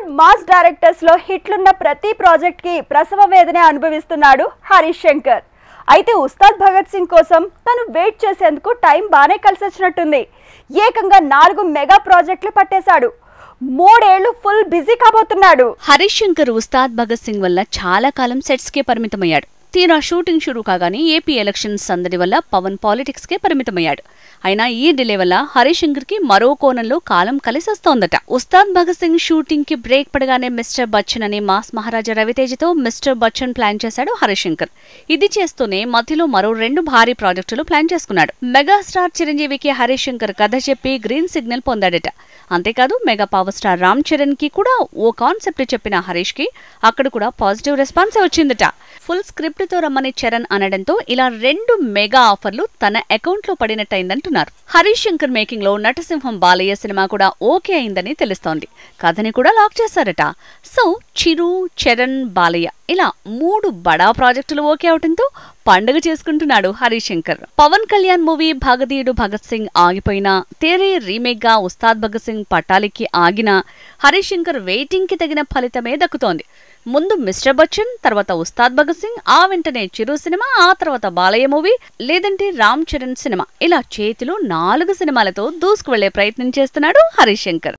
Bollywood mass directors లో హిట్లున్న ప్రతి project కి ప్రసవ వేదన అనుభవిస్తున్నాడు హరీష్ శంకర్. అయితే ఉస్తాద్ భగత్ సింగ్ కోసం తను వెయిట్ చేసేందుకు టైం బానే కలిసొచ్చినట్టుంది. ఏకంగా 4 మెగా ప్రాజెక్టులు పట్టేశాడు. 3 ఏళ్లు ఫుల్ బిజీ కాబోతున్నాడు. హరీష్ శంకర్ ఉస్తాద్ భగత్ సింగ్ వల్ల చాలా కాలం సెట్స్ కే పరిమితమయ్యాడు. తీరా షూటింగ్ షురూ కాగానే ఏపీ ఎలక్షన్స్ సందడి వల్ల పవన్ పాలిటిక్స్ కే పరిమితమయ్యాడు. అయినా ఈ డిలే వల్ల హరీష్ శంకర్ కి మరో కోణంలో కాలం కలిసొస్తోందట. ఉస్తాద్ భగత్ సింగ్ షూటింగ్ కి బ్రేక్ పడగానే మిస్టర్ బచ్చన్ అనే మాస్ మహారాజా రవితేజతో మిస్టర్ బచ్చన్ ప్లాన్ చేశాడు హరీష్ శంకర్. ఇది చేస్తూనే మధ్యలో మరో 2 భారీ ప్రాజెక్టులు ప్లాన్ చేసుకున్నాడు. మెగాస్టార్ చిరంజీవికి హరీష్ శంకర్ కథ చెప్పి గ్రీన్ సిగ్నల్ పొందాడట. అంతేకాదు mega power star Ram Charan కి కూడా ఓ కాన్సెప్ట్ చెప్పిన హరీష్ కి అక్కడ కూడా పాజిటివ్ రెస్పాన్స్ వచ్చిందట. ఫుల్ స్క్రిప్ట్ తో రమ్మని చరణ్ అనడంతో ఇలా 2 మెగా ఆఫర్లు తన అకౌంట్ లో పడినట్టయిందంటున్నారు. హరీష్ శంకర్ మేకింగ్ లో నటసింహం బాలయ్య సినిమా కూడా ఓకే అయిందని తెలుస్తోంది. కథని కూడా లాక్ చేశారట. సో చిరు, చరణ్, బాలయ్య ఇలా 3 బడా ప్రాజెక్టులు ఓకే అవడంతో పండుగ చేసుకుంటున్నాడు హరీష్ శంకర్. పవన్ కళ్యాణ్ మూవీ భాగధీయుడు భగత్ సింగ్ ఆగిపోయినా, తేరే రీమేక్ గా ఉస్తాద్ భగత్ సింగ్ పట్టాలికి ఆగినా హరీష్ శంకర్ వెయిటింగ్ కి తగిన ఫలితమే దక్కుతోంది. ముందు మిస్టర్ బచ్చన్, తర్వాత ఉస్తాద్ భగత్ సింగ్, ఆ వెంటనే చిరు సినిమా, ఆ తర్వాత బాలయ్య మూవీ, లేదంటే రామ్ చరణ్ సినిమా, ఇలా చేతిలో 4 సినిమాలతో దూసుకు వెళ్లే ప్రయత్నం చేస్తున్నాడు హరీష్ శంకర్.